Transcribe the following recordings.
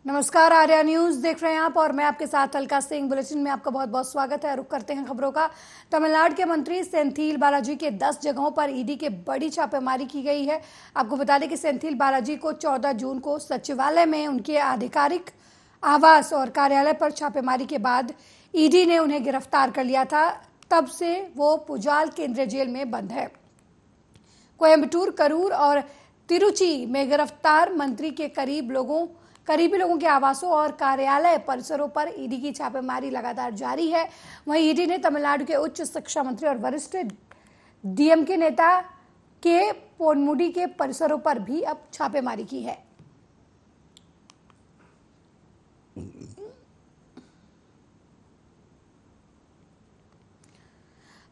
नमस्कार, आर्या न्यूज देख रहे हैं आप और मैं आपके साथ अलका सिंह। बुलेटिन में आपका बहुत बहुत स्वागत है। रुक करते हैं खबरों का। तमिलनाडु के मंत्री सेंथिल बालाजी के 10 जगहों पर ईडी के बड़ी छापेमारी की गई है। आपको बता दें कि सेंथिल बालाजी को 14 जून को सचिवालय में उनके आधिकारिक आवास और कार्यालय पर छापेमारी के बाद ईडी ने उन्हें गिरफ्तार कर लिया था। तब से वो पुजाल केंद्रीय जेल में बंद है। कोयम्बटूर, करूर और तिरुचि में गिरफ्तार मंत्री के करीबी लोगों के आवासों और कार्यालय परिसरों पर ईडी की छापेमारी लगातार जारी है। वहीं ईडी ने तमिलनाडु के उच्च शिक्षा मंत्री और वरिष्ठ डीएमके नेता के पोनमुडी के परिसरों पर भी अब छापेमारी की है।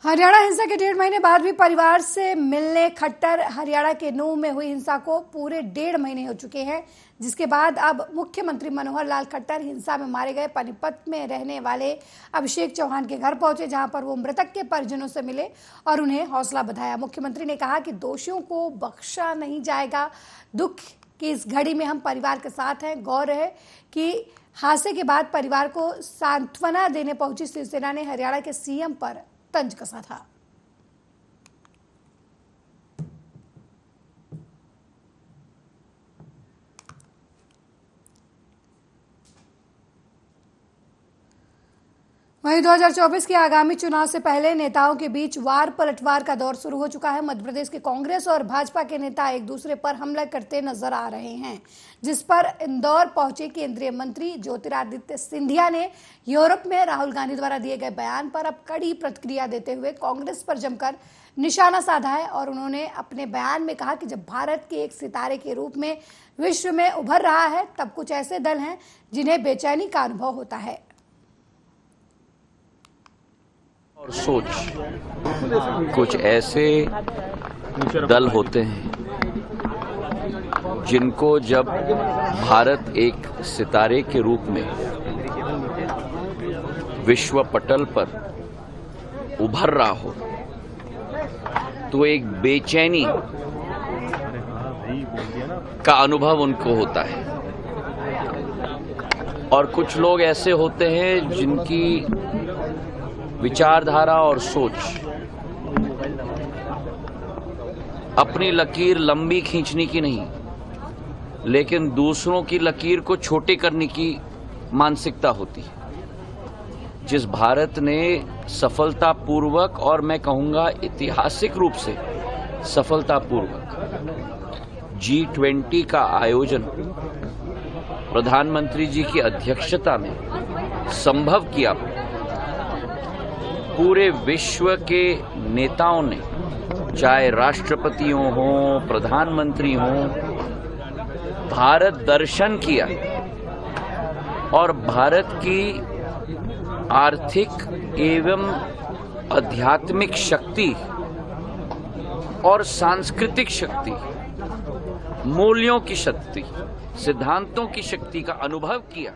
हरियाणा हिंसा के 1.5 महीने बाद भी परिवार से मिलने खट्टर हरियाणा के नूंह में हुई हिंसा को पूरे 1.5 महीने हो चुके हैं, जिसके बाद अब मुख्यमंत्री मनोहर लाल खट्टर हिंसा में मारे गए पानीपत में रहने वाले अभिषेक चौहान के घर पहुंचे, जहां पर वो मृतक के परिजनों से मिले और उन्हें हौसला बंधाया। मुख्यमंत्री ने कहा कि दोषियों को बख्शा नहीं जाएगा। दुख की इस घड़ी में हम परिवार के साथ हैं। गौर है कि हादसे के बाद परिवार को सांत्वना देने पहुंची शिवसेना ने हरियाणा के सीएम पर तंज कसा था। वहीं 2024 के आगामी चुनाव से पहले नेताओं के बीच वार पलटवार का दौर शुरू हो चुका है। मध्य प्रदेश के कांग्रेस और भाजपा के नेता एक दूसरे पर हमला करते नजर आ रहे हैं, जिस पर इंदौर पहुंचे केंद्रीय मंत्री ज्योतिरादित्य सिंधिया ने यूरोप में राहुल गांधी द्वारा दिए गए बयान पर अब कड़ी प्रतिक्रिया देते हुए कांग्रेस पर जमकर निशाना साधा है। और उन्होंने अपने बयान में कहा कि जब भारत के एक सितारे के रूप में विश्व में उभर रहा है, तब कुछ ऐसे दल हैं जिन्हें बेचैनी का अनुभव होता है। और सोच, कुछ ऐसे दल होते हैं जिनको जब भारत एक सितारे के रूप में विश्व पटल पर उभर रहा हो तो एक बेचैनी का अनुभव उनको होता है। और कुछ लोग ऐसे होते हैं जिनकी विचारधारा और सोच अपनी लकीर लंबी खींचने की नहीं, लेकिन दूसरों की लकीर को छोटे करने की मानसिकता होती है। जिस भारत ने सफलतापूर्वक, और मैं कहूंगा ऐतिहासिक रूप से सफलतापूर्वक G20 का आयोजन प्रधानमंत्री जी की अध्यक्षता में संभव किया, पूरे विश्व के नेताओं ने, चाहे राष्ट्रपतियों हों, प्रधानमंत्री हों, भारत दर्शन किया और भारत की आर्थिक एवं आध्यात्मिक शक्ति और सांस्कृतिक शक्ति, मूल्यों की शक्ति, सिद्धांतों की शक्ति का अनुभव किया।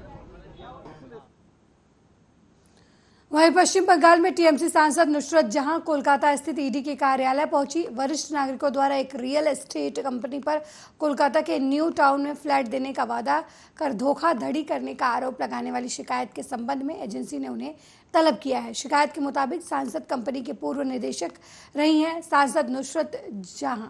वहीं पश्चिम बंगाल में टीएमसी सांसद नुसरत जहां कोलकाता स्थित ईडी के कार्यालय पहुंची। वरिष्ठ नागरिकों द्वारा एक रियल एस्टेट कंपनी पर कोलकाता के न्यू टाउन में फ्लैट देने का वादा कर धोखाधड़ी करने का आरोप लगाने वाली शिकायत के संबंध में एजेंसी ने उन्हें तलब किया है। शिकायत के मुताबिक सांसद कंपनी के पूर्व निदेशक रही हैं सांसद नुसरत जहां।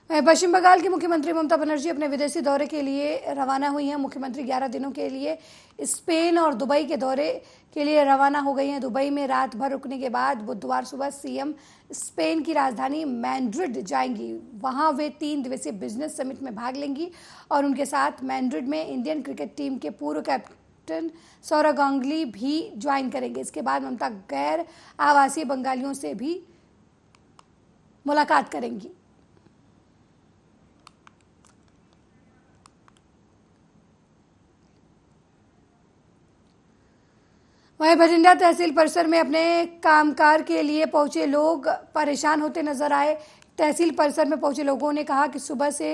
पश्चिम बंगाल की मुख्यमंत्री ममता बनर्जी अपने विदेशी दौरे के लिए रवाना हुई हैं। मुख्यमंत्री 11 दिनों के लिए स्पेन और दुबई के दौरे के लिए रवाना हो गई हैं। दुबई में रात भर रुकने के बाद बुधवार सुबह सीएम स्पेन की राजधानी मैड्रिड जाएंगी। वहां वे 3 दिवसीय बिजनेस समिट में भाग लेंगी और उनके साथ मैड्रिड में इंडियन क्रिकेट टीम के पूर्व कैप्टन सौरव गांगुली भी ज्वाइन करेंगे। इसके बाद ममता गैर आवासीय बंगालियों से भी मुलाकात करेंगी। वहीं भटिंडा तहसील परिसर में अपने कामकाज के लिए पहुंचे लोग परेशान होते नजर आए। तहसील परिसर में पहुंचे लोगों ने कहा कि सुबह से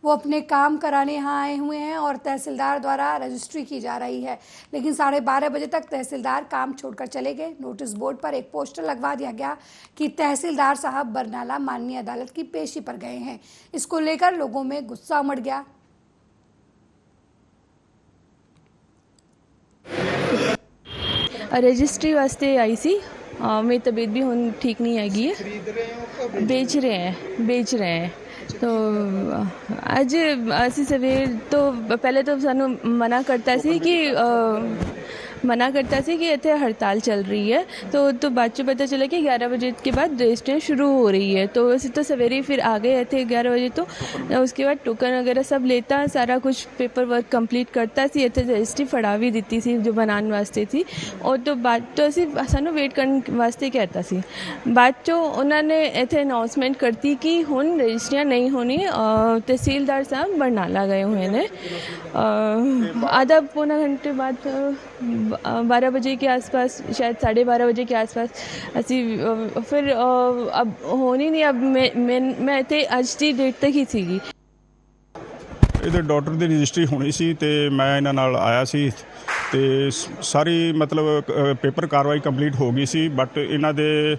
वो अपने काम कराने यहाँ आए हुए हैं और तहसीलदार द्वारा रजिस्ट्री की जा रही है, लेकिन 12:30 बजे तक तहसीलदार काम छोड़कर चले गए। नोटिस बोर्ड पर एक पोस्टर लगवा दिया गया कि तहसीलदार साहब बरनाला माननीय अदालत की पेशी पर गए हैं। इसको लेकर लोगों में गुस्सा उमड़ गया। रजिस्ट्री वास्ते आई सी। मेरी तबीयत भी हुन ठीक नहीं हैगी है। बेच रहे हैं तो अज असी सवेर तो पहले तो सानू मना करता सी कि इत्थे हड़ताल चल रही है, तो बाद चो पता चला कि 11 बजे के बाद रजिस्ट्री शुरू हो रही है। तो असी तो सवेरे फिर आ गए इत्थे 11 बजे। तो उसके बाद टोकन वगैरह सब लेता, सारा कुछ पेपर वर्क कंप्लीट करता सी। इत्थे रजिस्ट्री फड़ा भी दिती सी जो बनाने वास्ते थी। और तो बाद तो असी सानू वेट करने वास्ते कहता सी। बाद चो उन्होंने इत्थे अनाउंसमेंट करती कि हुण रजिस्ट्रियाँ नहीं होनी। तहसीलदार साहब बरनाला गए हुए ने। आधा पौना घंटे बाद 12 बजे के आसपास, शायद 12:30 बजे के आसपास असी फिर अब होनी नहीं। अब मैं इत्थे अज की डेट तक ही सीगी। ਇਹਦੇ ਡਾਕਟਰ ਦੀ ਰਜਿਸਟਰੀ ਹੋਣੀ ਸੀ ਤੇ ਮੈਂ ਇਹਨਾਂ ਨਾਲ ਆਇਆ ਸੀ ਤੇ ਸਾਰੀ ਮਤਲਬ ਪੇਪਰ ਕਾਰਵਾਈ ਕੰਪਲੀਟ ਹੋ ਗਈ ਸੀ। ਬਟ ਇਹਨਾਂ ਦੇ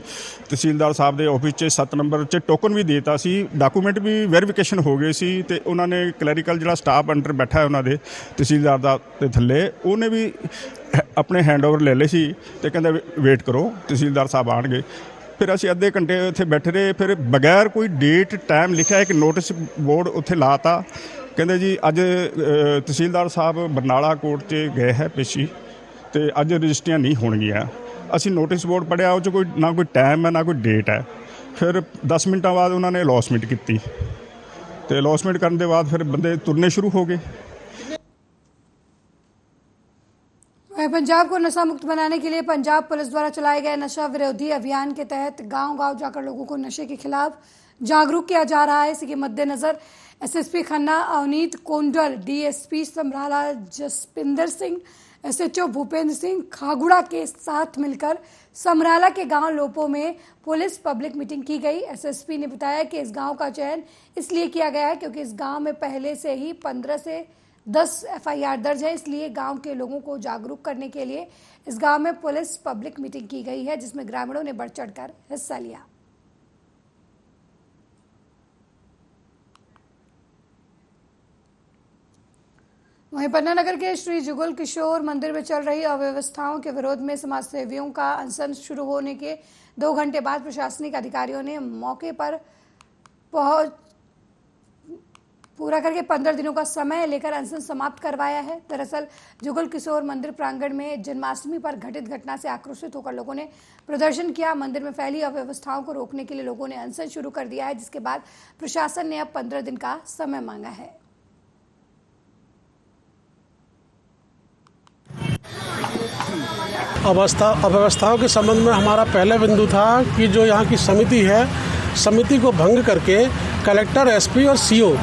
ਤਹਿਸੀਲਦਾਰ ਸਾਹਿਬ ਦੇ ਆਫਿਸ 'ਚ 7 ਨੰਬਰ 'ਚ ਟੋਕਨ ਵੀ ਦੇਤਾ ਸੀ, ਡਾਕੂਮੈਂਟ ਵੀ ਵੈਰੀਫਿਕੇਸ਼ਨ ਹੋ ਗਏ ਸੀ ਤੇ ਉਹਨਾਂ ਨੇ ਕਲੈਰੀਕਲ ਜਿਹੜਾ ਸਟਾਫ ਅੰਡਰ ਬੈਠਾ ਹੈ ਉਹਨਾਂ ਦੇ ਤਹਿਸੀਲਦਾਰ ਦਾ ਤੇ ਥੱਲੇ ਉਹਨੇ ਵੀ ਆਪਣੇ ਹੈਂਡਓਵਰ ਲੈ ਲਏ ਸੀ ਤੇ ਕਹਿੰਦਾ ਵੇਟ ਕਰੋ ਤਹਿਸੀਲਦਾਰ ਸਾਹਿਬ ਆਣਗੇ। ਫਿਰ ਅਸੀਂ ਅੱਧੇ ਘੰਟੇ ਉੱਥੇ ਬੈਠੇ ਰਹੇ। ਫਿਰ ਬਗੈਰ ਕੋਈ ਡੇਟ ਟਾਈਮ ਲਿਖਿਆ ਇੱਕ ਨੋਟਿਸ ਬੋਰਡ ਉੱਥੇ ਲਾਤਾ। ਕਹਿੰਦੇ ਜੀ ਅੱਜ ਤਹਿਸੀਲਦਾਰ ਸਾਹਿਬ ਬਰਨਾਲਾ ਕੋਰਟ 'ਚ ਗਏ ਹੈ ਪੇਸ਼ੀ ਤੇ ਅੱਜ ਰਜਿਸਟਰੀਆਂ ਨਹੀਂ ਹੋਣਗੀਆਂ। ਅਸੀਂ ਨੋਟਿਸ ਬੋਰਡ ਪੜ੍ਹਿਆ, ਉਹ 'ਚ ਕੋਈ ਨਾ ਕੋਈ ਟਾਈਮ ਹੈ ਨਾ ਕੋਈ ਡੇਟ ਹੈ। ਫਿਰ 10 ਮਿੰਟਾਂ ਬਾਅਦ ਉਹਨਾਂ ਨੇ ਅਲੌਸਮੈਂਟ ਕੀਤੀ ਤੇ ਅਲੌਸਮੈਂਟ ਕਰਨ ਦੇ ਬਾਅਦ ਫਿਰ ਬੰਦੇ ਤੁਰਨੇ ਸ਼ੁਰੂ ਹੋ गए। पंजाब को नशा मुक्त बनाने के लिए पंजाब पुलिस द्वारा चलाए गए नशा विरोधी अभियान के तहत गांव-गांव जाकर लोगों को नशे के खिलाफ जागरूक किया जा रहा है। इसी के मद्देनजर एसएसपी खन्ना अवनीत कोंडल, डीएसपी समराला जसपिंदर सिंह, एसएचओ भूपेंद्र सिंह खागुड़ा के साथ मिलकर समराला के गांव लोपो में पुलिस पब्लिक मीटिंग की गई। एसएसपी ने बताया कि इस गांव का चयन इसलिए किया गया है क्योंकि इस गांव में पहले से ही 15 से 10 FIR दर्ज है। इसलिए गांव के लोगों को जागरूक करने के लिए इस गांव में पुलिस पब्लिक मीटिंग की गई है, जिसमें ग्रामीणों ने बढ़ चढ़कर हिस्सा लिया। वहीं पन्ना नगर के श्री जुगल किशोर मंदिर में चल रही अव्यवस्थाओं के विरोध में समाज सेवियों का अनशन शुरू होने के 2 घंटे बाद प्रशासनिक अधिकारियों ने मौके पर पूरा करके 15 दिनों का समय लेकर अनशन समाप्त करवाया है। दरअसल जुगल किशोर मंदिर प्रांगण में जन्माष्टमी पर घटित घटना से आक्रोशित होकर लोगों ने प्रदर्शन किया। मंदिर में फैली अव्यवस्थाओं को रोकने के लिए लोगों ने अनशन शुरू कर दिया है, जिसके बाद प्रशासन ने अब 15 दिन का समय मांगा है। अव्यवस्थाओं के संबंध में हमारा पहला बिंदु था कि जो यहाँ की समिति है, समिति को भंग करके कलेक्टर, एसपी और सीओ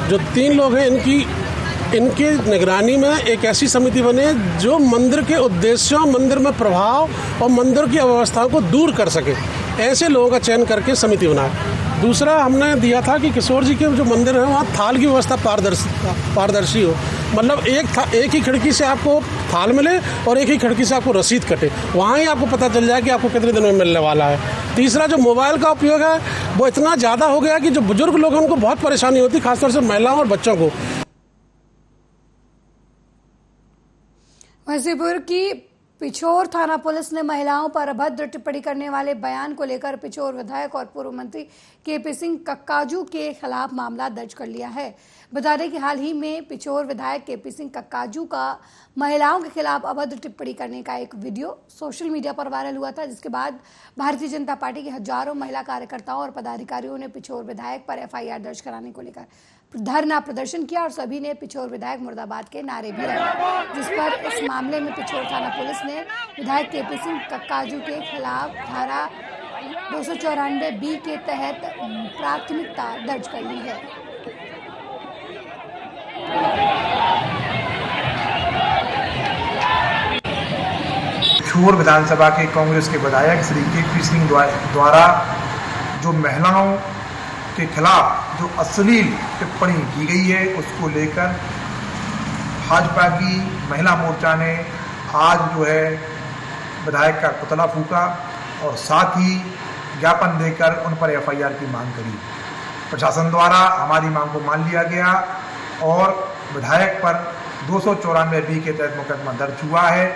जो 3 लोग हैं इनकी निगरानी में एक ऐसी समिति बने जो मंदिर के उद्देश्यों, मंदिर में प्रभाव और मंदिर की अव्यवस्थाओं को दूर कर सके। ऐसे लोगों का चयन करके समिति बनाए। दूसरा हमने दिया था कि किशोर जी के जो मंदिर है वहाँ थाल की व्यवस्था पारदर्शी हो, मतलब एक ही खिड़की से आपको थाल मिले और एक ही खिड़की से आपको रसीद कटे, वहाँ ही आपको पता चल जाए कि आपको कितने दिन में मिलने वाला है। तीसरा जो मोबाइल का उपयोग है वो इतना ज़्यादा हो गया कि जो बुजुर्ग लोग हैं उनको बहुत परेशानी होती, खासतौर से महिलाओं और बच्चों को। वजीपुर की पिछोर थाना पुलिस ने महिलाओं पर अभद्र टिप्पणी करने वाले बयान को लेकर पिछोर विधायक और पूर्व मंत्री केपी सिंह कक्काजू के खिलाफ मामला दर्ज कर लिया है। बता दें कि हाल ही में पिछोर विधायक केपी सिंह कक्काजू का महिलाओं के खिलाफ अभद्र टिप्पणी करने का एक वीडियो सोशल मीडिया पर वायरल हुआ था, जिसके बाद भारतीय जनता पार्टी के हजारों महिला कार्यकर्ताओं और पदाधिकारियों ने पिछोर विधायक पर FIR दर्ज कराने को लेकर धरना प्रदर्शन किया और सभी ने पिछोर विधायक मुर्दाबाद के नारे भी लगाए, जिस पर इस मामले में पिछोर थाना पुलिस ने विधायक केपी सिंह कक्काजू के खिलाफ धारा 294B के तहत प्राथमिकता दर्ज कर ली है। पिछोर विधानसभा के कांग्रेस के विधायक श्री केपी सिंह द्वारा जो महिलाओं के खिलाफ जो अश्लील टिप्पणी की गई है उसको लेकर भाजपा की महिला मोर्चा ने आज जो है विधायक का पुतला फूंका और साथ ही ज्ञापन देकर उन पर एफआईआर की मांग करी। प्रशासन द्वारा हमारी मांग को मान लिया गया और विधायक पर 294 के तहत मुकदमा दर्ज हुआ है।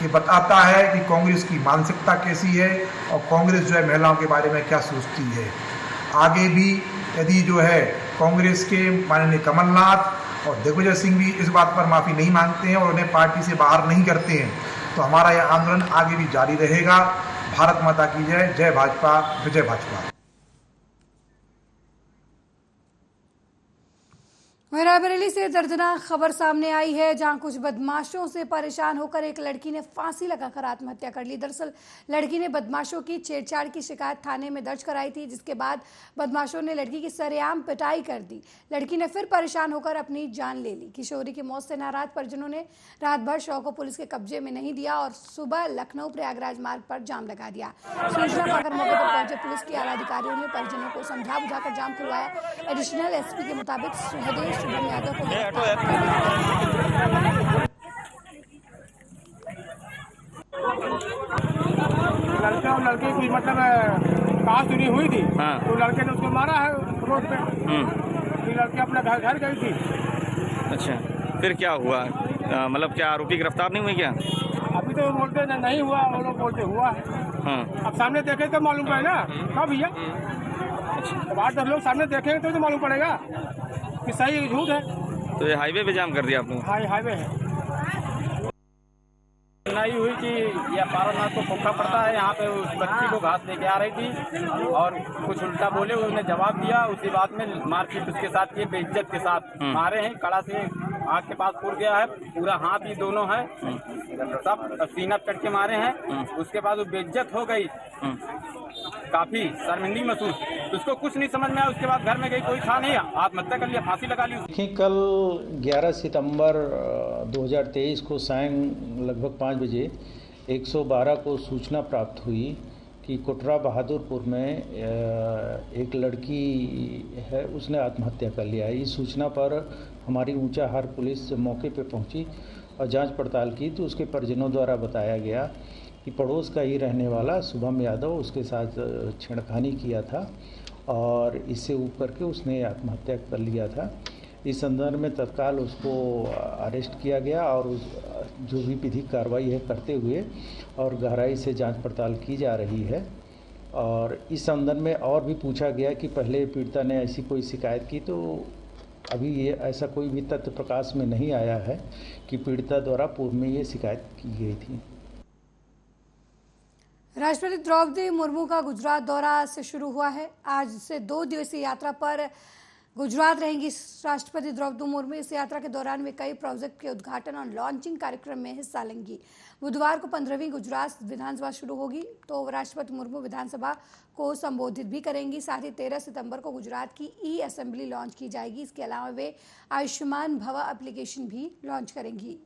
ये बताता है कि कांग्रेस की मानसिकता कैसी है और कांग्रेस जो है महिलाओं के बारे में क्या सोचती है। आगे भी यदि जो है कांग्रेस के माननीय कमलनाथ और दिग्विजय सिंह भी इस बात पर माफ़ी नहीं मांगते हैं और उन्हें पार्टी से बाहर नहीं करते हैं तो हमारा यह आंदोलन आगे भी जारी रहेगा। भारत माता की जय, जय भाजपा, विजय भाजपा। रायबरेली से दर्दनाक खबर सामने आई है जहां कुछ बदमाशों से परेशान होकर एक लड़की ने फांसी लगाकर आत्महत्या कर ली। दरअसल लड़की ने बदमाशों की छेड़छाड़ की शिकायत थाने में दर्ज कराई थी, जिसके बाद बदमाशों ने लड़की की सरेआम पिटाई कर दी। लड़की ने फिर परेशान होकर अपनी जान ले ली। किशोरी की मौत से नाराज परिजनों ने रात भर शव को पुलिस के कब्जे में नहीं दिया और सुबह लखनऊ प्रयागराज मार्ग पर जाम लगा दिया। सूचना पाकर मौके पर पहुंचे पुलिस के आला अधिकारियों ने परिजनों को समझा बुझाकर जाम खुलवाया। एडिशनल एसपी के मुताबिक सुहदेव शुभम यादव को लड़का और लड़के की मतलब कहा सुनी हुई थी। तो लड़के ने उसको मारा है रोड पे। फिर लड़की अपने घर गई थी। अच्छा, फिर क्या हुआ? मतलब क्या आरोपी गिरफ्तार नहीं हुए क्या? अभी तो बोलते नहीं हुआ, वो लोग बोलते हुआ है। अब सामने देखे तो मालूम पड़े ना। कब भैया? बाहर 10 लोग सामने देखेंगे तो मालूम पड़ेगा कि सही झूठ है। तो ये हाईवे पे जाम कर दिया आपने? हाँ, हाईवे है। नहीं हुई कि यह पारनाथ को भूखा पड़ता है। यहाँ पे उस बच्ची को घास लेके आ रही थी और कुछ उल्टा बोले, उसने जवाब दिया। उसी बात में मारपीट उसके साथ, ये बेइज्जत के साथ मारे हैं। कड़ा से आँख के पास फूट गया है, पूरा हाथ ही दोनों है, सब सीना कट के मारे हैं। उसके बाद वो बेइज्जत हो गई, काफी शर्मिंदगी महसूस। उसको कुछ नहीं समझ में आया। उसके बाद घर में गई, कोई था नहीं, आत्महत्या कर लिया, फांसी लगा ली। देखिए, कल 11 सितंबर 2023 को सायं लगभग 5 बजे 112 को सूचना प्राप्त हुई कि कोटरा बहादुरपुर में एक लड़की है, उसने आत्महत्या कर लिया। इस सूचना पर हमारी ऊंचाहार पुलिस मौके पर पहुंची और जांच पड़ताल की तो उसके परिजनों द्वारा बताया गया कि पड़ोस का ही रहने वाला शुभम यादव उसके साथ छेड़खानी किया था और इससे ऊपर के उसने आत्महत्या कर लिया था। इस संदर्भ में तत्काल उसको अरेस्ट किया गया और जो भी विधिक कार्रवाई है करते हुए और गहराई से जांच पड़ताल की जा रही है। और इस संदर्भ में और भी पूछा गया कि पहले पीड़िता ने ऐसी कोई शिकायत की, तो अभी ये ऐसा कोई भी तथ्य प्रकाश में नहीं आया है कि पीड़िता द्वारा पूर्व में ये शिकायत की गई थी। राष्ट्रपति द्रौपदी मुर्मू का गुजरात दौरा आज से शुरू हुआ है। आज से 2 दिवसीय यात्रा पर गुजरात रहेंगी राष्ट्रपति द्रौपदी मुर्मू। इस यात्रा के दौरान वे कई प्रोजेक्ट के उद्घाटन और लॉन्चिंग कार्यक्रम में हिस्सा लेंगी। बुधवार को 15वीं गुजरात विधानसभा शुरू होगी तो राष्ट्रपति मुर्मू विधानसभा को संबोधित भी करेंगी। साथ ही 13 सितंबर को गुजरात की ई-असेंबली लॉन्च की जाएगी। इसके अलावा वे आयुष्मान भवा एप्लीकेशन भी लॉन्च करेंगी।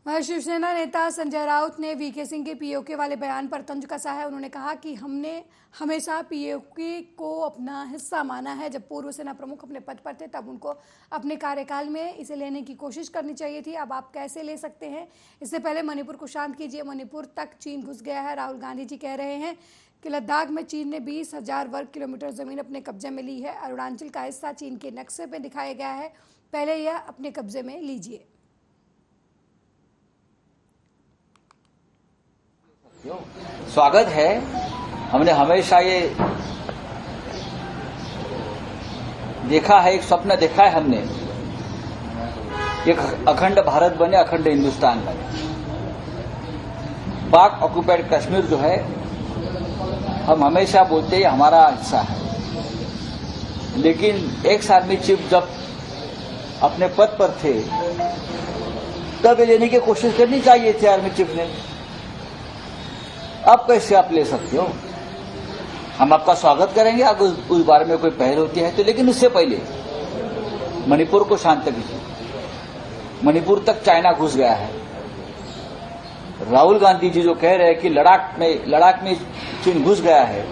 शिवसेना नेता संजय राउत ने वीके सिंह के पीओके वाले बयान पर तंज कसा है। उन्होंने कहा कि हमने हमेशा पीओके को अपना हिस्सा माना है। जब पूर्व सेना प्रमुख अपने पद पर थे तब उनको अपने कार्यकाल में इसे लेने की कोशिश करनी चाहिए थी। अब आप कैसे ले सकते हैं? इससे पहले मणिपुर को शांत कीजिए। मणिपुर तक चीन घुस गया है। राहुल गांधी जी कह रहे हैं कि लद्दाख में चीन ने 20,000 वर्ग किलोमीटर जमीन अपने कब्जे में ली है। अरुणाचल का हिस्सा चीन के नक्शे में दिखाया गया है, पहले यह अपने कब्जे में लीजिए। स्वागत है। हमने हमेशा ये देखा है, एक स्वप्न देखा है हमने, एक अखंड भारत बने, अखंड हिंदुस्तान बने। पाक ऑक्युपाइड कश्मीर जो है, हम हमेशा बोलते हैं हमारा हिस्सा है, लेकिन एक्स आर्मी चीफ जब अपने पद पर थे तब ये लेने की कोशिश करनी चाहिए थी आर्मी चीफ ने। अब कैसे आप ले सकते हो? हम आपका स्वागत करेंगे अगर उस बारे में कोई पहल होती है तो, लेकिन उससे पहले मणिपुर को शांत कीजिए। मणिपुर तक चाइना घुस गया है। राहुल गांधी जी जो कह रहे हैं कि लद्दाख में चीन घुस गया है,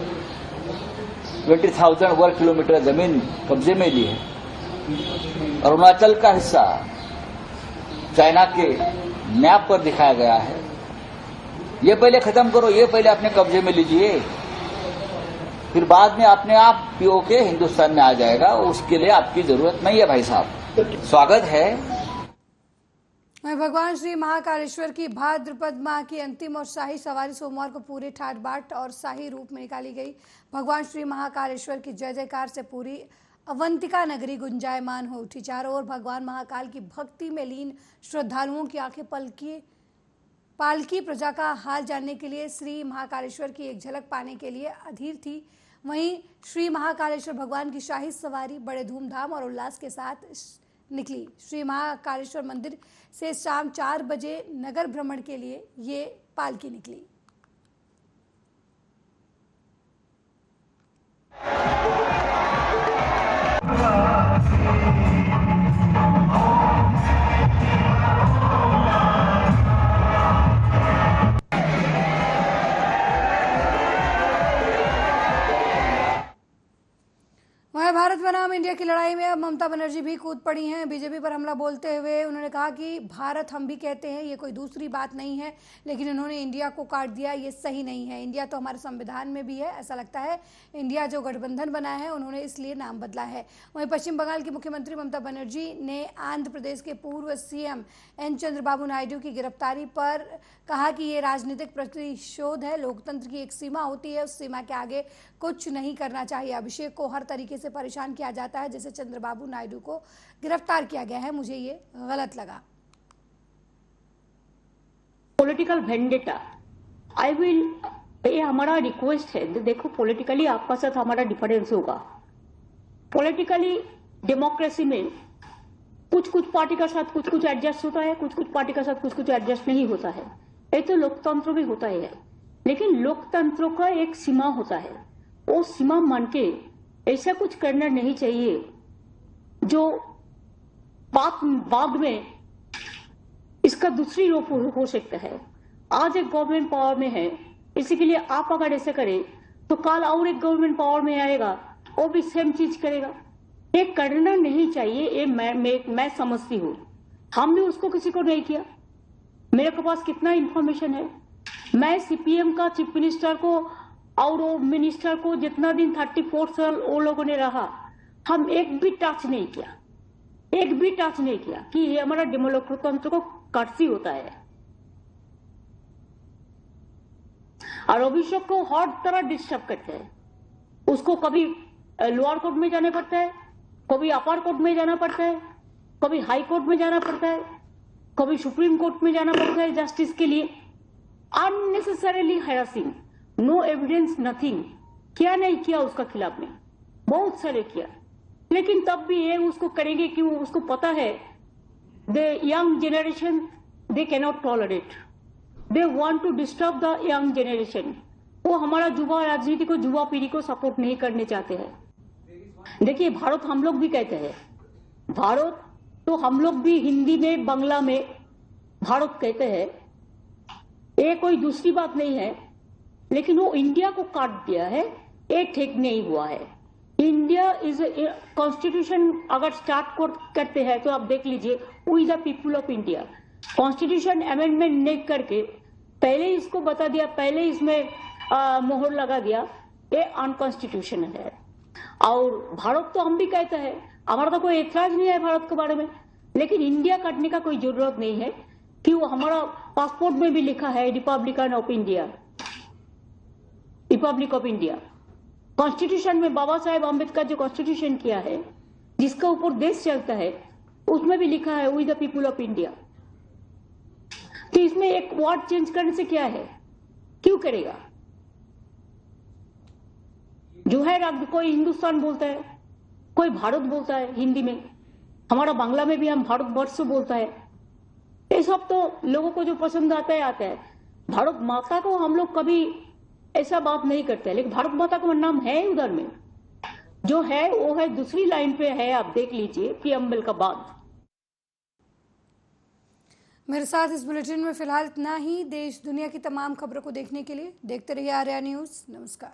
20,000 वर्ग किलोमीटर जमीन कब्जे में ली है, अरुणाचल का हिस्सा चाइना के मैप पर दिखाया गया है। ये पहले खत्म करो, ये पहले अपने कब्जे में लीजिए, फिर बाद में अपने आप पीओके हिंदुस्तान में आ जाएगा, उसके लिए आपकी जरूरत नहीं है भाई साहब। स्वागत है। भगवान श्री महाकालेश्वर की भाद्रपद माह की अंतिम और शाही सवारी सोमवार को पूरे ठाट बाट और शाही रूप में निकाली गई। भगवान श्री महाकालेश्वर की जय जयकार से पूरी अवंतिका नगरी गुंजायमान हो उठी। चारों ओर भगवान महाकाल की भक्ति में लीन श्रद्धालुओं की आंखें पालकी प्रजा का हाल जानने के लिए, श्री महाकालेश्वर की एक झलक पाने के लिए अधीर थी। वहीं श्री महाकालेश्वर भगवान की शाही सवारी बड़े धूमधाम और उल्लास के साथ निकली। श्री महाकालेश्वर मंदिर से शाम 4 बजे नगर भ्रमण के लिए ये पालकी निकली। भारत बनाम इंडिया की लड़ाई में अब ममता बनर्जी भी कूद पड़ी हैं। बीजेपी पर हमला बोलते हुए उन्होंने कहा कि भारत हम भी कहते हैं, ये कोई दूसरी बात नहीं है, लेकिन उन्होंने इंडिया को काट दिया, ये सही नहीं है। इंडिया तो हमारे संविधान में भी है। ऐसा लगता है इंडिया जो गठबंधन बना है उन्होंने इसलिए नाम बदला है। वहीं पश्चिम बंगाल की मुख्यमंत्री ममता बनर्जी ने आंध्र प्रदेश के पूर्व सीएम एन चंद्रबाबू नायडू की गिरफ्तारी पर कहा कि ये राजनीतिक प्रतिशोध है। लोकतंत्र की एक सीमा होती है, उस सीमा के आगे कुछ नहीं करना चाहिए। अभिषेक को हर तरीके से परेशान किया जाता है, जैसे चंद्रबाबू नायडू को गिरफ्तार किया गया है, मुझे ये गलत लगा। पॉलिटिकल वेंडेटा ये हमारा रिक्वेस्ट है। देखो, पॉलिटिकली आपका साथ हमारा डिफरेंस होगा। पॉलिटिकली डेमोक्रेसी में कुछ पार्टी का साथ कुछ एडजस्ट होता है, कुछ पार्टी का साथ कुछ एडजस्ट नहीं होता है। ये तो लोकतंत्र भी होता है, लेकिन लोकतंत्र का एक सीमा होता है। वो सीमा मान के ऐसा कुछ करना नहीं चाहिए जो बाद में इसका दूसरी रूप हो सकता है। आज एक गवर्नमेंट पावर में है, इसी के लिए आप अगर ऐसे करें तो कल और एक गवर्नमेंट पावर में आएगा, वो भी सेम चीज करेगा। ये करना नहीं चाहिए। ये मैं समझती हूँ, हमने उसको किसी को नहीं किया। मेरे के पास कितना इंफॉर्मेशन है, मैं सीपीएम का चीफ मिनिस्टर को और वो मिनिस्टर को जितना दिन 34 साल वो लोगों ने रहा, हम एक भी टच नहीं किया कि ये हमारा लोकतंत्र को कर्सी होता है। और अभिषेक को हर तरह डिस्टर्ब करते हैं। उसको कभी लोअर कोर्ट में जाना पड़ता है, कभी अपर कोर्ट में जाना पड़ता है, कभी हाई कोर्ट में जाना पड़ता है, कभी सुप्रीम कोर्ट में जाना पड़ता है जस्टिस के लिए। Unnecessarily harassing, no evidence, nothing. क्या नहीं किया उसका खिलाफ में, बहुत सारे किया, लेकिन तब भी ये उसको करेंगे क्यों? उसको पता है the young generation they cannot tolerate, they want to disturb the young generation. वो हमारा युवा राजनीति को, युवा पीढ़ी को सपोर्ट नहीं करने चाहते हैं। देखिए, भारत हम लोग भी कहते हैं, भारत तो हम लोग भी हिंदी में बांग्ला में भारत कहते हैं, ये कोई दूसरी बात नहीं है। लेकिन वो इंडिया को काट दिया है, ये ठीक नहीं हुआ है। इंडिया इज कॉन्स्टिट्यूशन अगर स्टार्ट करते हैं तो आप देख लीजिए, who is the people of India. Constitution amendment नहीं करके पहले इसको बता दिया, पहले इसमें मोहर लगा दिया, ये अनकॉन्स्टिट्यूशनल है। और भारत तो हम भी कहते हैं, हमारा तो कोई एतराज नहीं है भारत के बारे में, लेकिन इंडिया काटने का कोई जरूरत नहीं है कि वो हमारा पासपोर्ट में भी लिखा है Republican of India, Republic of India. Constitution में बाबा साहेब अम्बेडकर जो कॉन्स्टिट्यूशन किया है, जिसके ऊपर देश चलता है, उसमें भी लिखा है we the people of India. तो इसमें एक वर्ड चेंज करने से क्या है, क्यों करेगा? जो है कोई हिंदुस्तान बोलता है, कोई भारत बोलता है हिंदी में, हमारा बांग्ला में भी हम भारतवर्ष बोलता है। ये सब तो लोगों को जो पसंद आता है। भारत माता को हम लोग कभी ऐसा बात नहीं करते, लेकिन भारत माता का नाम है उधर में, जो है वो है दूसरी लाइन पे है, आप देख लीजिए प्रियम्बल का बाद। मेरे साथ इस बुलेटिन में फिलहाल इतना ही। देश दुनिया की तमाम खबरों को देखने के लिए देखते रहिए आर्या न्यूज़। नमस्कार।